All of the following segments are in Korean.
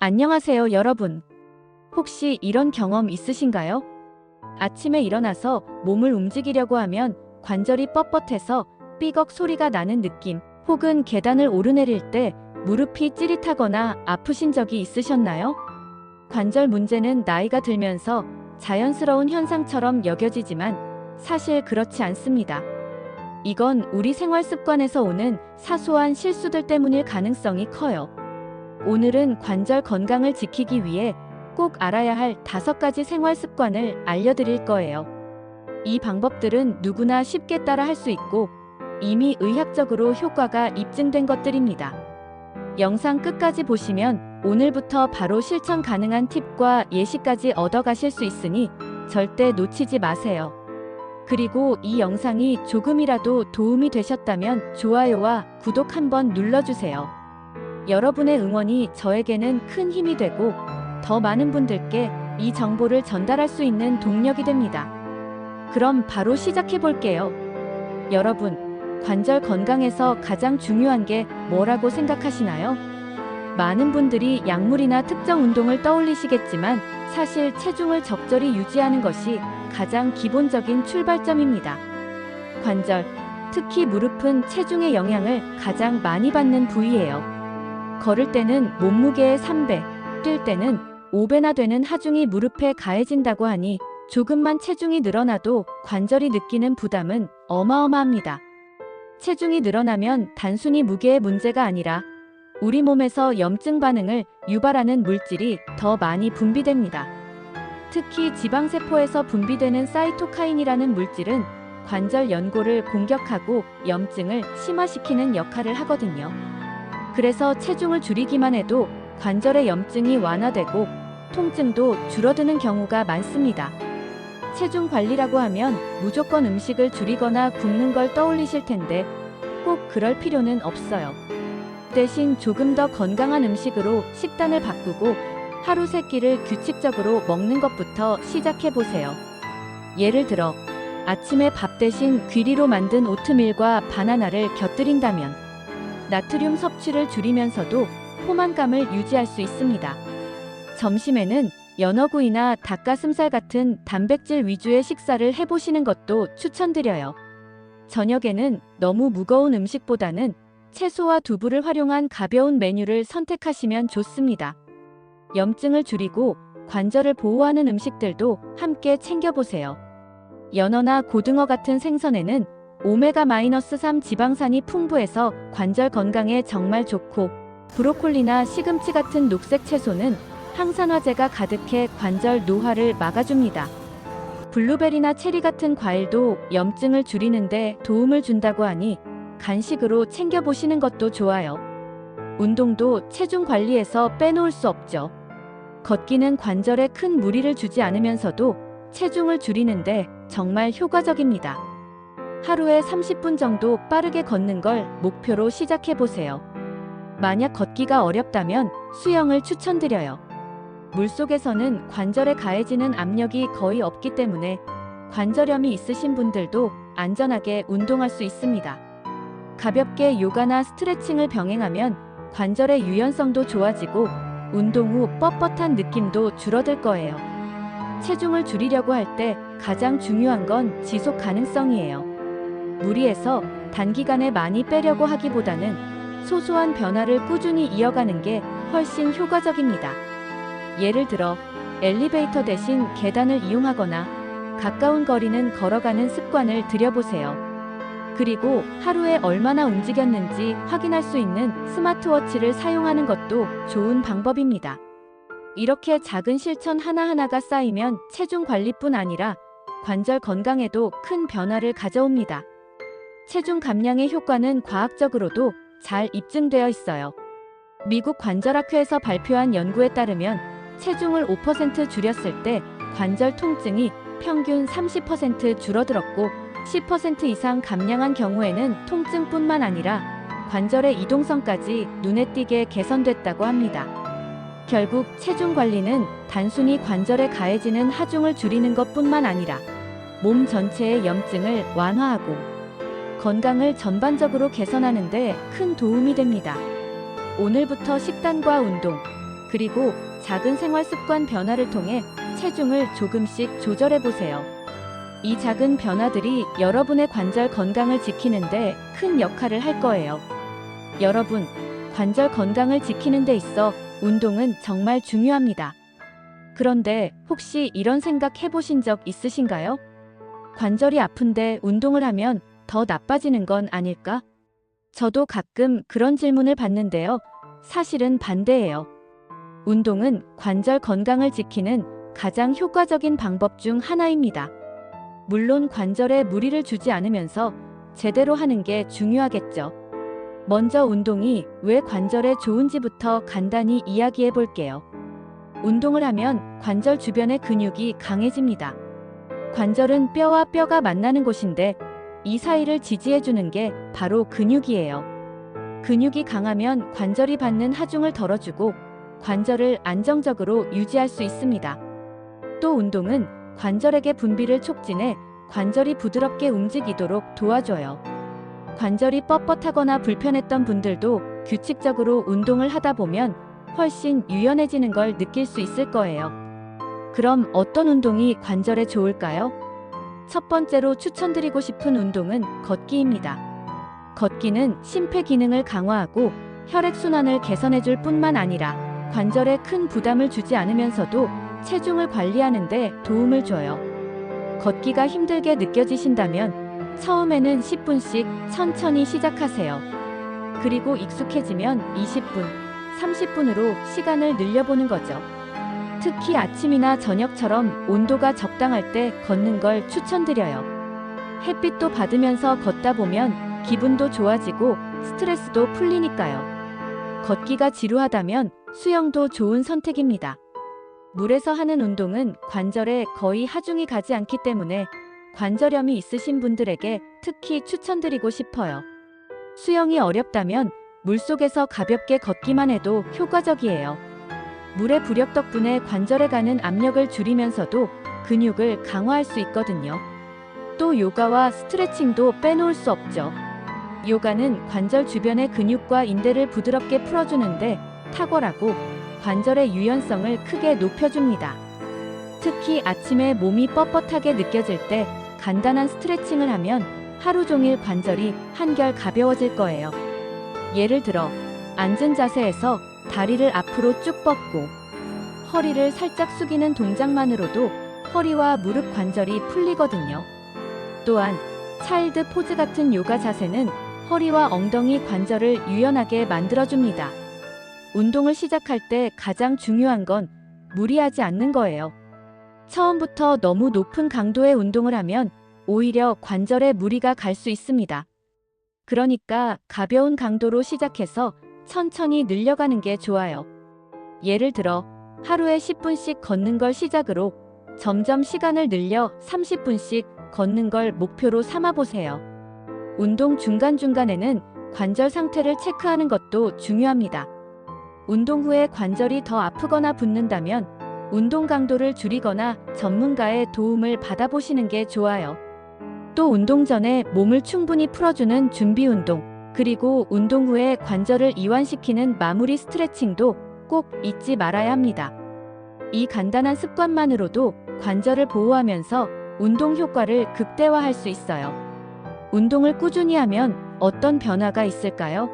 안녕하세요, 여러분. 혹시 이런 경험 있으신가요? 아침에 일어나서 몸을 움직이려고 하면 관절이 뻣뻣해서 삐걱 소리가 나는 느낌, 혹은 계단을 오르내릴 때 무릎이 찌릿하거나 아프신 적이 있으셨나요? 관절 문제는 나이가 들면서 자연스러운 현상처럼 여겨지지만 사실 그렇지 않습니다. 이건 우리 생활 습관에서 오는 사소한 실수들 때문일 가능성이 커요. 오늘은 관절 건강을 지키기 위해 꼭 알아야 할 5가지 생활 습관을 알려드릴 거예요. 이 방법들은 누구나 쉽게 따라 할 수 있고 이미 의학적으로 효과가 입증된 것들입니다. 영상 끝까지 보시면 오늘부터 바로 실천 가능한 팁과 예시까지 얻어가실 수 있으니 절대 놓치지 마세요. 그리고 이 영상이 조금이라도 도움이 되셨다면 좋아요와 구독 한번 눌러주세요. 여러분의 응원이 저에게는 큰 힘이 되고 더 많은 분들께 이 정보를 전달할 수 있는 동력이 됩니다. 그럼 바로 시작해 볼게요. 여러분, 관절 건강에서 가장 중요한 게 뭐라고 생각하시나요? 많은 분들이 약물이나 특정 운동을 떠올리시겠지만 사실 체중을 적절히 유지하는 것이 가장 기본적인 출발점입니다. 관절, 특히 무릎은 체중의 영향을 가장 많이 받는 부위예요. 걸을 때는 몸무게의 3배, 뛸 때는 5배나 되는 하중이 무릎에 가해진다고 하니 조금만 체중이 늘어나도 관절이 느끼는 부담은 어마어마합니다. 체중이 늘어나면 단순히 무게의 문제가 아니라 우리 몸에서 염증 반응을 유발하는 물질이 더 많이 분비됩니다. 특히 지방세포에서 분비되는 사이토카인이라는 물질은 관절 연골을 공격하고 염증을 심화시키는 역할을 하거든요. 그래서 체중을 줄이기만 해도 관절의 염증이 완화되고 통증도 줄어드는 경우가 많습니다. 체중 관리라고 하면 무조건 음식을 줄이거나 굶는 걸 떠올리실 텐데 꼭 그럴 필요는 없어요. 대신 조금 더 건강한 음식으로 식단을 바꾸고 하루 3끼를 규칙적으로 먹는 것부터 시작해 보세요. 예를 들어 아침에 밥 대신 귀리로 만든 오트밀과 바나나를 곁들인다면 나트륨 섭취를 줄이면서도 포만감을 유지할 수 있습니다. 점심에는 연어구이나 닭가슴살 같은 단백질 위주의 식사를 해보시는 것도 추천드려요. 저녁에는 너무 무거운 음식보다는 채소와 두부를 활용한 가벼운 메뉴를 선택하시면 좋습니다. 염증을 줄이고 관절을 보호하는 음식들도 함께 챙겨보세요. 연어나 고등어 같은 생선에는 오메가-3 지방산이 풍부해서 관절 건강에 정말 좋고 브로콜리나 시금치 같은 녹색 채소는 항산화제가 가득해 관절 노화를 막아줍니다. 블루베리나 체리 같은 과일도 염증을 줄이는데 도움을 준다고 하니 간식으로 챙겨보시는 것도 좋아요. 운동도 체중 관리에서 빼놓을 수 없죠. 걷기는 관절에 큰 무리를 주지 않으면서도 체중을 줄이는데 정말 효과적입니다. 하루에 30분 정도 빠르게 걷는 걸 목표로 시작해보세요. 만약 걷기가 어렵다면 수영을 추천드려요. 물속에서는 관절에 가해지는 압력이 거의 없기 때문에 관절염이 있으신 분들도 안전하게 운동할 수 있습니다. 가볍게 요가나 스트레칭을 병행하면 관절의 유연성도 좋아지고 운동 후 뻣뻣한 느낌도 줄어들 거예요. 체중을 줄이려고 할 때 가장 중요한 건 지속 가능성이에요. 무리해서 단기간에 많이 빼려고 하기보다는 소소한 변화를 꾸준히 이어가는 게 훨씬 효과적입니다. 예를 들어 엘리베이터 대신 계단을 이용하거나 가까운 거리는 걸어가는 습관을 들여보세요. 그리고 하루에 얼마나 움직였는지 확인할 수 있는 스마트워치를 사용하는 것도 좋은 방법입니다. 이렇게 작은 실천 하나하나가 쌓이면 체중 관리뿐 아니라 관절 건강에도 큰 변화를 가져옵니다. 체중 감량의 효과는 과학적으로도 잘 입증되어 있어요. 미국 관절학회에서 발표한 연구에 따르면 체중을 5% 줄였을 때 관절 통증이 평균 30% 줄어들었고 10% 이상 감량한 경우에는 통증뿐만 아니라 관절의 이동성까지 눈에 띄게 개선됐다고 합니다. 결국 체중 관리는 단순히 관절에 가해지는 하중을 줄이는 것뿐만 아니라 몸 전체의 염증을 완화하고 건강을 전반적으로 개선하는 데 큰 도움이 됩니다. 오늘부터 식단과 운동, 그리고 작은 생활 습관 변화를 통해 체중을 조금씩 조절해 보세요. 이 작은 변화들이 여러분의 관절 건강을 지키는데 큰 역할을 할 거예요. 여러분, 관절 건강을 지키는 데 있어 운동은 정말 중요합니다. 그런데 혹시 이런 생각 해보신 적 있으신가요? 관절이 아픈데 운동을 하면 더 나빠지는 건 아닐까? 저도 가끔 그런 질문을 받는데요. 사실은 반대예요. 운동은 관절 건강을 지키는 가장 효과적인 방법 중 하나입니다. 물론 관절에 무리를 주지 않으면서 제대로 하는 게 중요하겠죠. 먼저 운동이 왜 관절에 좋은지부터 간단히 이야기해 볼게요. 운동을 하면 관절 주변의 근육이 강해집니다. 관절은 뼈와 뼈가 만나는 곳인데 이 사이를 지지해 주는 게 바로 근육이에요. 근육이 강하면 관절이 받는 하중을 덜어주고 관절을 안정적으로 유지할 수 있습니다. 또 운동은 관절에게 분비를 촉진해 관절이 부드럽게 움직이도록 도와줘요. 관절이 뻣뻣하거나 불편했던 분들도 규칙적으로 운동을 하다 보면 훨씬 유연해지는 걸 느낄 수 있을 거예요. 그럼 어떤 운동이 관절에 좋을까요? 첫 번째로 추천드리고 싶은 운동은 걷기입니다. 걷기는 심폐 기능을 강화하고 혈액순환을 개선해줄 뿐만 아니라 관절에 큰 부담을 주지 않으면서도 체중을 관리하는 데 도움을 줘요. 걷기가 힘들게 느껴지신다면 처음에는 10분씩 천천히 시작하세요. 그리고 익숙해지면 20분, 30분으로 시간을 늘려보는 거죠. 특히 아침이나 저녁처럼 온도가 적당할 때 걷는 걸 추천드려요. 햇빛도 받으면서 걷다 보면 기분도 좋아지고 스트레스도 풀리니까요. 걷기가 지루하다면 수영도 좋은 선택입니다. 물에서 하는 운동은 관절에 거의 하중이 가지 않기 때문에 관절염이 있으신 분들에게 특히 추천드리고 싶어요. 수영이 어렵다면 물속에서 가볍게 걷기만 해도 효과적이에요. 물의 부력 덕분에 관절에 가는 압력을 줄이면서도 근육을 강화할 수 있거든요. 또 요가와 스트레칭도 빼놓을 수 없죠. 요가는 관절 주변의 근육과 인대를 부드럽게 풀어주는데 탁월하고 관절의 유연성을 크게 높여줍니다. 특히 아침에 몸이 뻣뻣하게 느껴질 때 간단한 스트레칭을 하면 하루 종일 관절이 한결 가벼워질 거예요. 예를 들어 앉은 자세에서 다리를 앞으로 쭉 뻗고 허리를 살짝 숙이는 동작만으로도 허리와 무릎 관절이 풀리거든요. 또한 차일드 포즈 같은 요가 자세는 허리와 엉덩이 관절을 유연하게 만들어줍니다. 운동을 시작할 때 가장 중요한 건 무리하지 않는 거예요. 처음부터 너무 높은 강도의 운동을 하면 오히려 관절에 무리가 갈 수 있습니다. 그러니까 가벼운 강도로 시작해서 천천히 늘려가는 게 좋아요. 예를 들어 하루에 10분씩 걷는 걸 시작으로 점점 시간을 늘려 30분씩 걷는 걸 목표로 삼아 보세요. 운동 중간중간에는 관절 상태를 체크하는 것도 중요합니다. 운동 후에 관절이 더 아프거나 붓는다면 운동 강도를 줄이거나 전문가의 도움을 받아보시는 게 좋아요. 또 운동 전에 몸을 충분히 풀어주는 준비 운동, 그리고 운동 후에 관절을 이완시키는 마무리 스트레칭도 꼭 잊지 말아야 합니다. 이 간단한 습관만으로도 관절을 보호하면서 운동 효과를 극대화할 수 있어요. 운동을 꾸준히 하면 어떤 변화가 있을까요?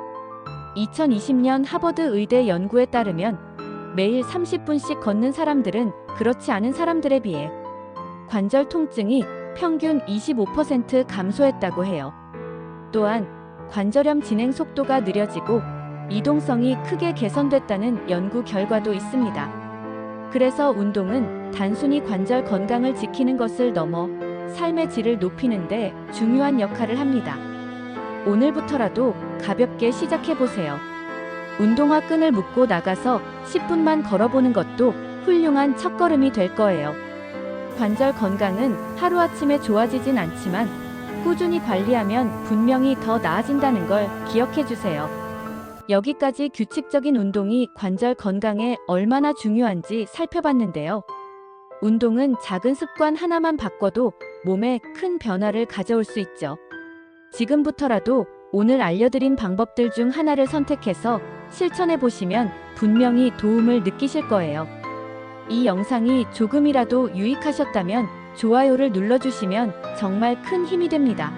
2020년 하버드 의대 연구에 따르면 매일 30분씩 걷는 사람들은 그렇지 않은 사람들에 비해 관절 통증이 평균 25% 감소했다고 해요. 또한 관절염 진행 속도가 느려지고 이동성이 크게 개선됐다는 연구 결과도 있습니다. 그래서 운동은 단순히 관절 건강을 지키는 것을 넘어 삶의 질을 높이는 데 중요한 역할을 합니다. 오늘부터라도 가볍게 시작해보세요. 운동화 끈을 묶고 나가서 10분만 걸어보는 것도 훌륭한 첫걸음이 될 거예요. 관절 건강은 하루아침에 좋아지진 않지만 꾸준히 관리하면 분명히 더 나아진다는 걸 기억해주세요. 여기까지 규칙적인 운동이 관절 건강에 얼마나 중요한지 살펴봤는데요. 운동은 작은 습관 하나만 바꿔도 몸에 큰 변화를 가져올 수 있죠. 지금부터라도 오늘 알려드린 방법들 중 하나를 선택해서 실천해 보시면 분명히 도움을 느끼실 거예요. 이 영상이 조금이라도 유익하셨다면 좋아요를 눌러주시면 정말 큰 힘이 됩니다.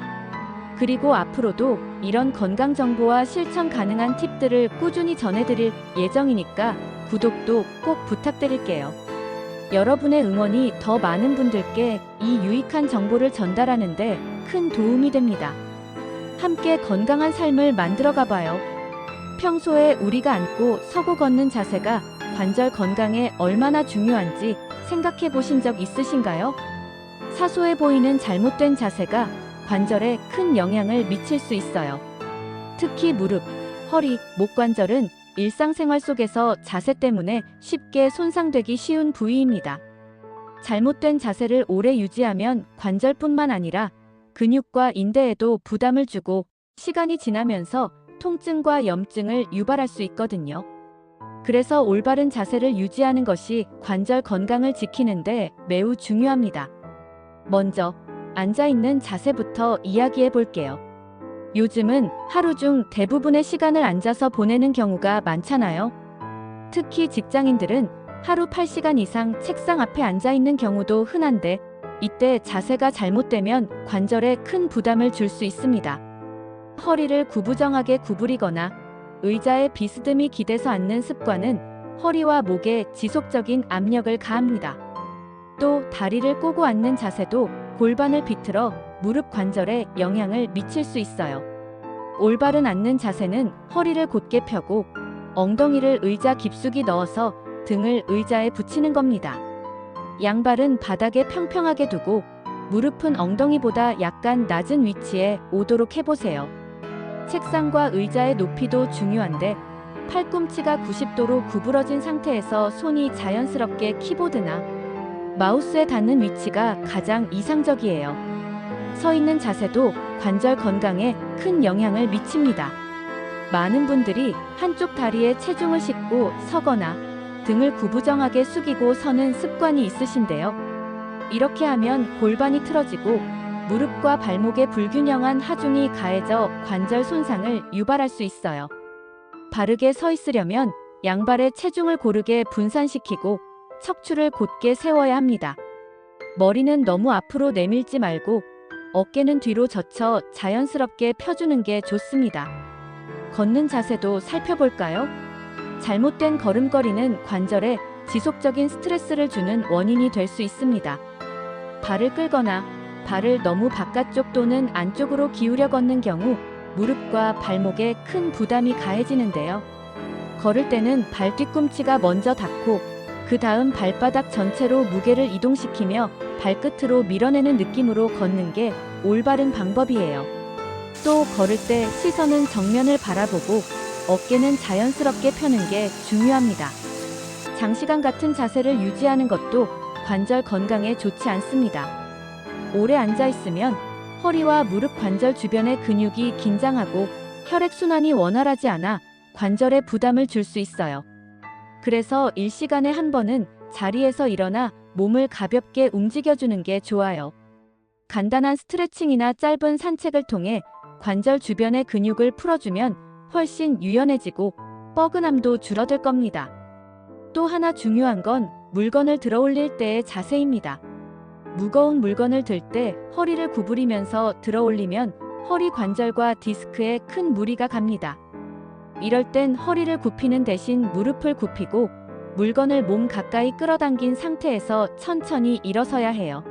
그리고 앞으로도 이런 건강 정보와 실천 가능한 팁들을 꾸준히 전해드릴 예정이니까 구독도 꼭 부탁드릴게요. 여러분의 응원이 더 많은 분들께 이 유익한 정보를 전달하는데 큰 도움이 됩니다. 함께 건강한 삶을 만들어 가봐요. 평소에 우리가 앉고 서고 걷는 자세가 관절 건강에 얼마나 중요한지 생각해 보신 적 있으신가요? 사소해 보이는 잘못된 자세가 관절에 큰 영향을 미칠 수 있어요. 특히 무릎, 허리, 목 관절은 일상생활 속에서 자세 때문에 쉽게 손상되기 쉬운 부위입니다. 잘못된 자세를 오래 유지하면 관절뿐만 아니라 근육과 인대에도 부담을 주고 시간이 지나면서 통증과 염증을 유발할 수 있거든요. 그래서 올바른 자세를 유지하는 것이 관절 건강을 지키는데 매우 중요합니다. 먼저 앉아있는 자세부터 이야기해 볼게요. 요즘은 하루 중 대부분의 시간을 앉아서 보내는 경우가 많잖아요. 특히 직장인들은 하루 8시간 이상 책상 앞에 앉아있는 경우도 흔한데 이때 자세가 잘못되면 관절에 큰 부담을 줄 수 있습니다. 허리를 구부정하게 구부리거나 의자에 비스듬히 기대서 앉는 습관은 허리와 목에 지속적인 압력을 가합니다. 또 다리를 꼬고 앉는 자세도 골반을 비틀어 무릎 관절에 영향을 미칠 수 있어요. 올바른 앉는 자세는 허리를 곧게 펴고 엉덩이를 의자 깊숙이 넣어서 등을 의자에 붙이는 겁니다. 양발은 바닥에 평평하게 두고 무릎은 엉덩이보다 약간 낮은 위치에 오도록 해보세요. 책상과 의자의 높이도 중요한데 팔꿈치가 90도로 구부러진 상태에서 손이 자연스럽게 키보드나 마우스에 닿는 위치가 가장 이상적이에요. 서 있는 자세도 관절 건강에 큰 영향을 미칩니다. 많은 분들이 한쪽 다리에 체중을 싣고 서거나 등을 구부정하게 숙이고 서는 습관이 있으신데요. 이렇게 하면 골반이 틀어지고 무릎과 발목에 불균형한 하중이 가해져 관절 손상을 유발할 수 있어요. 바르게 서 있으려면 양발의 체중을 고르게 분산시키고 척추를 곧게 세워야 합니다. 머리는 너무 앞으로 내밀지 말고 어깨는 뒤로 젖혀 자연스럽게 펴주는 게 좋습니다. 걷는 자세도 살펴볼까요? 잘못된 걸음걸이는 관절에 지속적인 스트레스를 주는 원인이 될 수 있습니다. 발을 끌거나 발을 너무 바깥쪽 또는 안쪽으로 기울여 걷는 경우 무릎과 발목에 큰 부담이 가해지는데요. 걸을 때는 발 뒤꿈치가 먼저 닿고 그 다음 발바닥 전체로 무게를 이동시키며 발끝으로 밀어내는 느낌으로 걷는 게 올바른 방법이에요. 또 걸을 때 시선은 정면을 바라보고 어깨는 자연스럽게 펴는 게 중요합니다. 장시간 같은 자세를 유지하는 것도 관절 건강에 좋지 않습니다. 오래 앉아있으면 허리와 무릎 관절 주변의 근육이 긴장하고 혈액순환이 원활하지 않아 관절에 부담을 줄 수 있어요. 그래서 일시간에 한 번은 자리에서 일어나 몸을 가볍게 움직여주는 게 좋아요. 간단한 스트레칭이나 짧은 산책을 통해 관절 주변의 근육을 풀어주면 훨씬 유연해지고 뻐근함도 줄어들 겁니다. 또 하나 중요한 건 물건을 들어 올릴 때의 자세입니다. 무거운 물건을 들 때 허리를 구부리면서 들어 올리면 허리 관절과 디스크에 큰 무리가 갑니다. 이럴 땐 허리를 굽히는 대신 무릎을 굽히고 물건을 몸 가까이 끌어당긴 상태에서 천천히 일어서야 해요.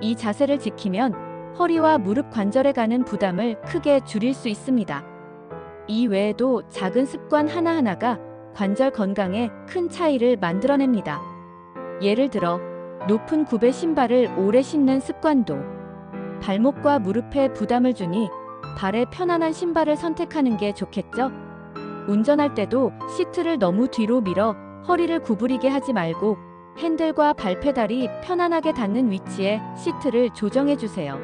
이 자세를 지키면 허리와 무릎 관절에 가는 부담을 크게 줄일 수 있습니다. 이 외에도 작은 습관 하나하나가 관절 건강에 큰 차이를 만들어냅니다. 예를 들어 높은 굽의 신발을 오래 신는 습관도 발목과 무릎에 부담을 주니 발에 편안한 신발을 선택하는 게 좋겠죠? 운전할 때도 시트를 너무 뒤로 밀어 허리를 구부리게 하지 말고 핸들과 발페달이 편안하게 닿는 위치에 시트를 조정해 주세요.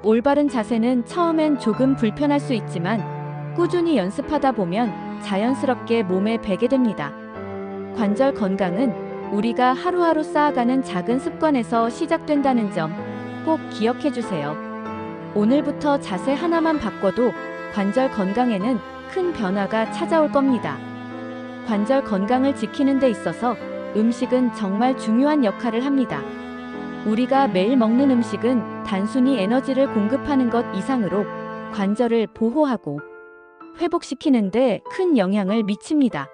올바른 자세는 처음엔 조금 불편할 수 있지만 꾸준히 연습하다 보면 자연스럽게 몸에 배게 됩니다. 관절 건강은 우리가 하루하루 쌓아가는 작은 습관에서 시작된다는 점 꼭 기억해 주세요. 오늘부터 자세 하나만 바꿔도 관절 건강에는 큰 변화가 찾아올 겁니다. 관절 건강을 지키는 데 있어서 음식은 정말 중요한 역할을 합니다. 우리가 매일 먹는 음식은 단순히 에너지를 공급하는 것 이상으로 관절을 보호하고 회복시키는 데 큰 영향을 미칩니다.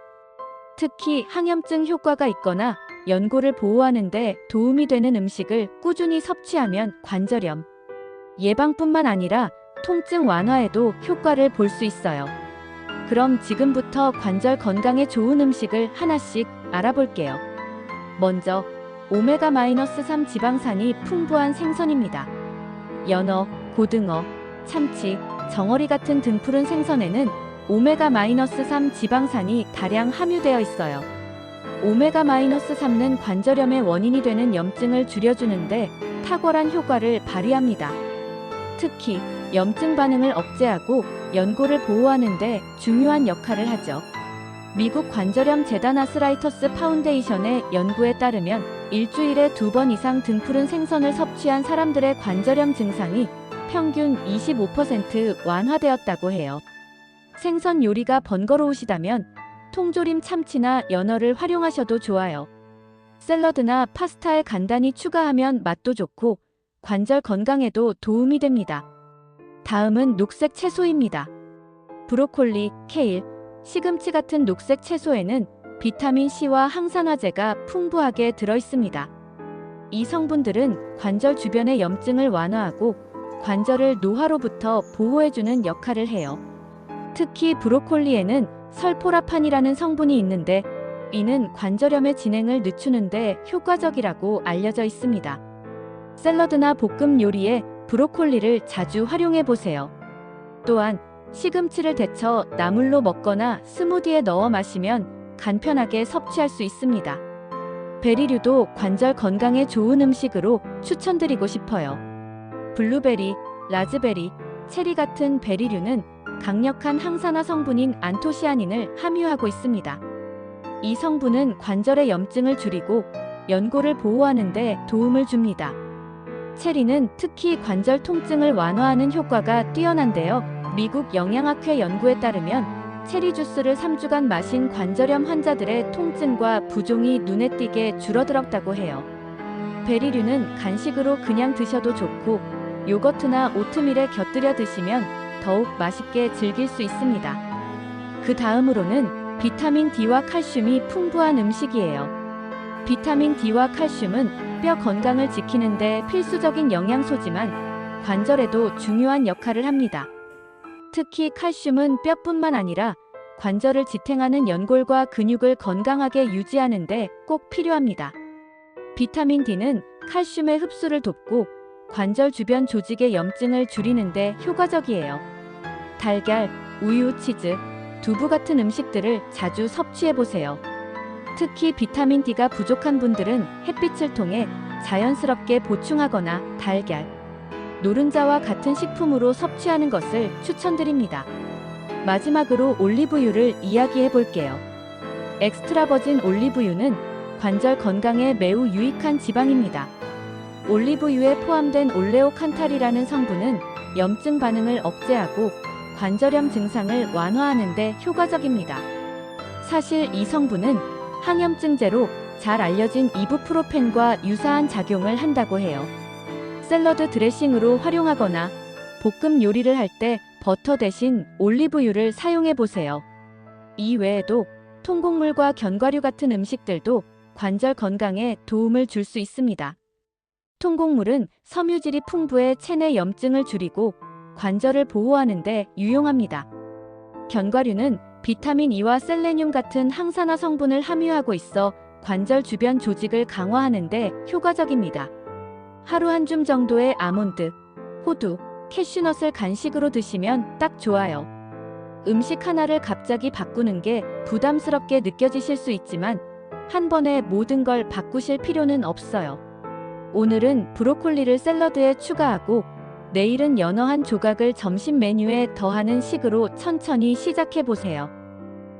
특히 항염증 효과가 있거나 연골을 보호하는 데 도움이 되는 음식을 꾸준히 섭취하면 관절염 예방뿐만 아니라 통증 완화에도 효과를 볼 수 있어요. 그럼 지금부터 관절 건강에 좋은 음식을 하나씩 알아볼게요. 먼저 오메가-3 지방산이 풍부한 생선입니다. 연어, 고등어, 참치, 정어리 같은 등푸른 생선에는 오메가-3 지방산이 다량 함유되어 있어요. 오메가-3는 관절염의 원인이 되는 염증을 줄여주는데 탁월한 효과를 발휘합니다. 특히 염증 반응을 억제하고 연골을 보호하는 데 중요한 역할을 하죠. 미국 관절염 재단 아스라이터스 파운데이션의 연구에 따르면 일주일에 2번 이상 등푸른 생선을 섭취한 사람들의 관절염 증상이 평균 25% 완화되었다고 해요. 생선 요리가 번거로우시다면 통조림 참치나 연어를 활용하셔도 좋아요. 샐러드나 파스타에 간단히 추가하면 맛도 좋고 관절 건강에도 도움이 됩니다. 다음은 녹색 채소입니다. 브로콜리, 케일, 시금치 같은 녹색 채소에는 비타민 C와 항산화제가 풍부하게 들어있습니다. 이 성분들은 관절 주변의 염증을 완화하고 관절을 노화로부터 보호해주는 역할을 해요. 특히 브로콜리에는 설포라판이라는 성분이 있는데 이는 관절염의 진행을 늦추는데 효과적이라고 알려져 있습니다. 샐러드나 볶음 요리에 브로콜리를 자주 활용해 보세요. 또한 시금치를 데쳐 나물로 먹거나 스무디에 넣어 마시면 간편하게 섭취할 수 있습니다. 베리류도 관절 건강에 좋은 음식으로 추천드리고 싶어요. 블루베리, 라즈베리, 체리 같은 베리류는 강력한 항산화 성분인 안토시아닌을 함유하고 있습니다. 이 성분은 관절의 염증을 줄이고 연골을 보호하는 데 도움을 줍니다. 체리는 특히 관절 통증을 완화하는 효과가 뛰어난데요. 미국 영양학회 연구에 따르면 체리 주스를 3주간 마신 관절염 환자들의 통증과 부종이 눈에 띄게 줄어들었다고 해요. 베리류는 간식으로 그냥 드셔도 좋고 요거트나 오트밀에 곁들여 드시면 더욱 맛있게 즐길 수 있습니다. 그 다음으로는 비타민 D와 칼슘이 풍부한 음식이에요. 비타민 D와 칼슘은 뼈 건강을 지키는 데 필수적인 영양소지만 관절에도 중요한 역할을 합니다. 특히 칼슘은 뼈뿐만 아니라 관절을 지탱하는 연골과 근육을 건강하게 유지하는 데 꼭 필요합니다. 비타민 D는 칼슘의 흡수를 돕고 관절 주변 조직의 염증을 줄이는 데 효과적이에요. 달걀, 우유, 치즈, 두부 같은 음식들을 자주 섭취해 보세요. 특히 비타민 D가 부족한 분들은 햇빛을 통해 자연스럽게 보충하거나 달걀, 노른자와 같은 식품으로 섭취하는 것을 추천드립니다. 마지막으로 올리브유를 이야기해 볼게요. 엑스트라 버진 올리브유는 관절 건강에 매우 유익한 지방입니다. 올리브유에 포함된 올레오칸탈이라는 성분은 염증 반응을 억제하고 관절염 증상을 완화하는 데 효과적입니다. 사실 이 성분은 항염증제로 잘 알려진 이부프로펜과 유사한 작용을 한다고 해요. 샐러드 드레싱으로 활용하거나 볶음 요리를 할 때 버터 대신 올리브유를 사용해 보세요. 이 외에도 통곡물과 견과류 같은 음식들도 관절 건강에 도움을 줄 수 있습니다. 통곡물은 섬유질이 풍부해 체내 염증을 줄이고 관절을 보호하는 데 유용합니다. 견과류는 비타민 E와 셀레늄 같은 항산화 성분을 함유하고 있어 관절 주변 조직을 강화하는 데 효과적입니다. 하루 한 줌 정도의 아몬드, 호두, 캐슈넛을 간식으로 드시면 딱 좋아요. 음식 하나를 갑자기 바꾸는 게 부담스럽게 느껴지실 수 있지만 한 번에 모든 걸 바꾸실 필요는 없어요. 오늘은 브로콜리를 샐러드에 추가하고 내일은 연어 한 조각을 점심 메뉴에 더하는 식으로 천천히 시작해 보세요.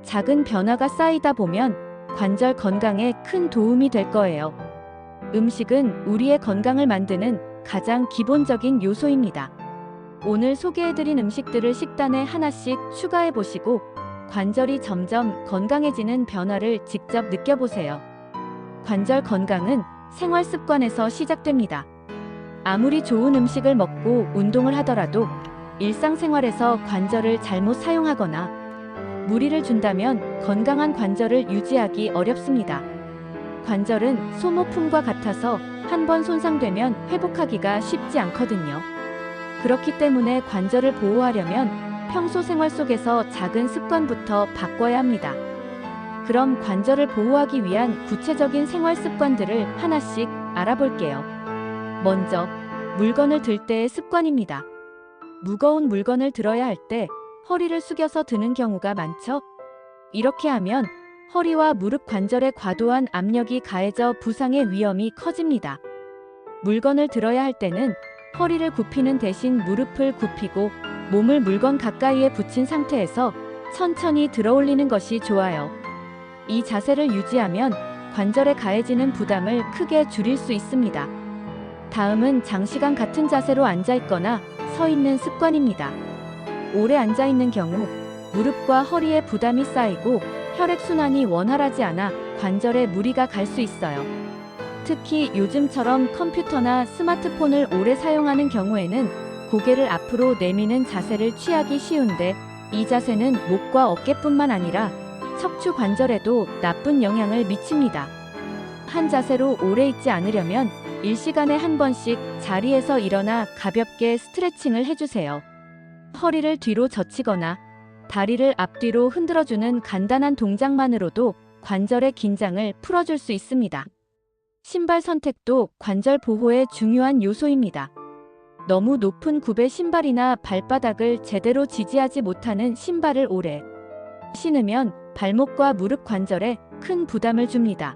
작은 변화가 쌓이다 보면 관절 건강에 큰 도움이 될 거예요. 음식은 우리의 건강을 만드는 가장 기본적인 요소입니다. 오늘 소개해드린 음식들을 식단에 하나씩 추가해 보시고 관절이 점점 건강해지는 변화를 직접 느껴보세요. 관절 건강은 생활 습관에서 시작됩니다. 아무리 좋은 음식을 먹고 운동을 하더라도 일상생활에서 관절을 잘못 사용하거나 무리를 준다면 건강한 관절을 유지하기 어렵습니다. 관절은 소모품과 같아서 한 번 손상되면 회복하기가 쉽지 않거든요. 그렇기 때문에 관절을 보호하려면 평소 생활 속에서 작은 습관부터 바꿔야 합니다. 그럼 관절을 보호하기 위한 구체적인 생활 습관들을 하나씩 알아볼게요. 먼저, 물건을 들 때의 습관입니다. 무거운 물건을 들어야 할 때 허리를 숙여서 드는 경우가 많죠? 이렇게 하면 허리와 무릎 관절에 과도한 압력이 가해져 부상의 위험이 커집니다. 물건을 들어야 할 때는 허리를 굽히는 대신 무릎을 굽히고 몸을 물건 가까이에 붙인 상태에서 천천히 들어올리는 것이 좋아요. 이 자세를 유지하면 관절에 가해지는 부담을 크게 줄일 수 있습니다. 다음은 장시간 같은 자세로 앉아 있거나 서 있는 습관입니다. 오래 앉아 있는 경우 무릎과 허리에 부담이 쌓이고 혈액순환이 원활하지 않아 관절에 무리가 갈 수 있어요. 특히 요즘처럼 컴퓨터나 스마트폰을 오래 사용하는 경우에는 고개를 앞으로 내미는 자세를 취하기 쉬운데 이 자세는 목과 어깨뿐만 아니라 척추 관절에도 나쁜 영향을 미칩니다. 한 자세로 오래 있지 않으려면 일시간에 한 번씩 자리에서 일어나 가볍게 스트레칭을 해주세요. 허리를 뒤로 젖히거나 다리를 앞뒤로 흔들어주는 간단한 동작만으로도 관절의 긴장을 풀어줄 수 있습니다. 신발 선택도 관절 보호의 중요한 요소입니다. 너무 높은 굽의 신발이나 발바닥을 제대로 지지하지 못하는 신발을 오래 신으면 발목과 무릎 관절에 큰 부담을 줍니다.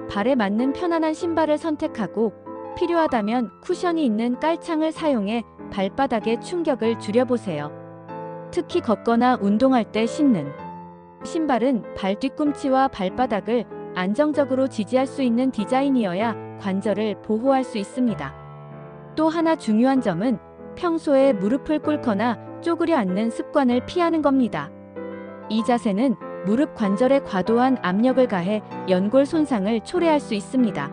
발에 맞는 편안한 신발을 선택하고 필요하다면 쿠션이 있는 깔창을 사용해 발바닥의 충격을 줄여보세요. 특히 걷거나 운동할 때 신는 신발은 발 뒤꿈치와 발바닥을 안정적으로 지지할 수 있는 디자인이어야 관절을 보호할 수 있습니다. 또 하나 중요한 점은 평소에 무릎을 꿇거나 쪼그려 앉는 습관을 피하는 겁니다. 이 자세는 무릎 관절에 과도한 압력을 가해 연골 손상을 초래할 수 있습니다.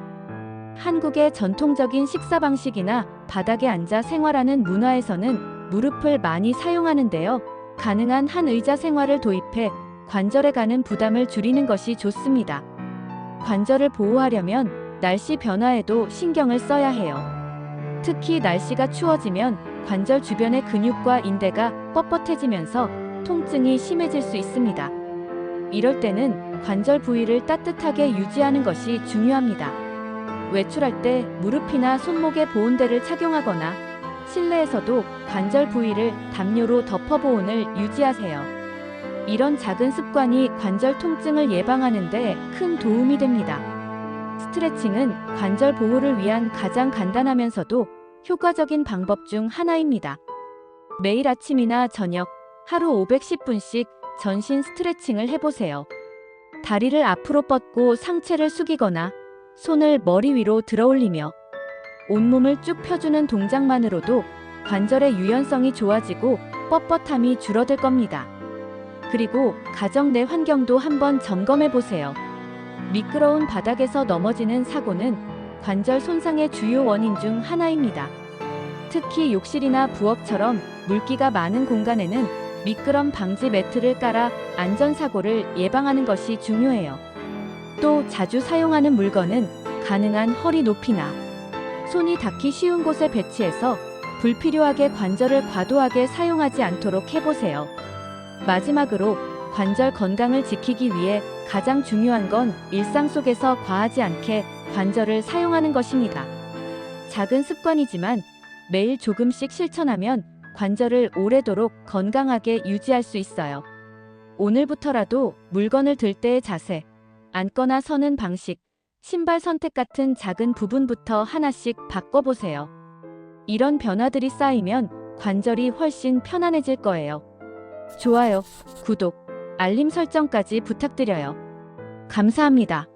한국의 전통적인 식사 방식이나 바닥에 앉아 생활하는 문화에서는 무릎을 많이 사용하는데요. 가능한 한 의자 생활을 도입해 관절에 가는 부담을 줄이는 것이 좋습니다. 관절을 보호하려면 날씨 변화에도 신경을 써야 해요. 특히 날씨가 추워지면 관절 주변의 근육과 인대가 뻣뻣해지면서 통증이 심해질 수 있습니다. 이럴 때는 관절 부위를 따뜻하게 유지하는 것이 중요합니다. 외출할 때 무릎이나 손목에 보온대를 착용하거나 실내에서도 관절 부위를 담요로 덮어 보온을 유지하세요. 이런 작은 습관이 관절 통증을 예방하는 데 큰 도움이 됩니다. 스트레칭은 관절 보호를 위한 가장 간단하면서도 효과적인 방법 중 하나입니다. 매일 아침이나 저녁 하루 510분씩 전신 스트레칭을 해보세요. 다리를 앞으로 뻗고 상체를 숙이거나 손을 머리 위로 들어올리며 온몸을 쭉 펴주는 동작만으로도 관절의 유연성이 좋아지고 뻣뻣함이 줄어들 겁니다. 그리고 가정 내 환경도 한번 점검해 보세요. 미끄러운 바닥에서 넘어지는 사고는 관절 손상의 주요 원인 중 하나입니다. 특히 욕실이나 부엌처럼 물기가 많은 공간에는 미끄럼 방지 매트를 깔아 안전사고를 예방하는 것이 중요해요. 또 자주 사용하는 물건은 가능한 허리 높이나 손이 닿기 쉬운 곳에 배치해서 불필요하게 관절을 과도하게 사용하지 않도록 해보세요. 마지막으로 관절 건강을 지키기 위해 가장 중요한 건 일상 속에서 과하지 않게 관절을 사용하는 것입니다. 작은 습관이지만 매일 조금씩 실천하면 관절을 오래도록 건강하게 유지할 수 있어요. 오늘부터라도 물건을 들 때의 자세, 앉거나 서는 방식, 신발 선택 같은 작은 부분부터 하나씩 바꿔보세요. 이런 변화들이 쌓이면 관절이 훨씬 편안해질 거예요. 좋아요, 구독, 알림 설정까지 부탁드려요. 감사합니다.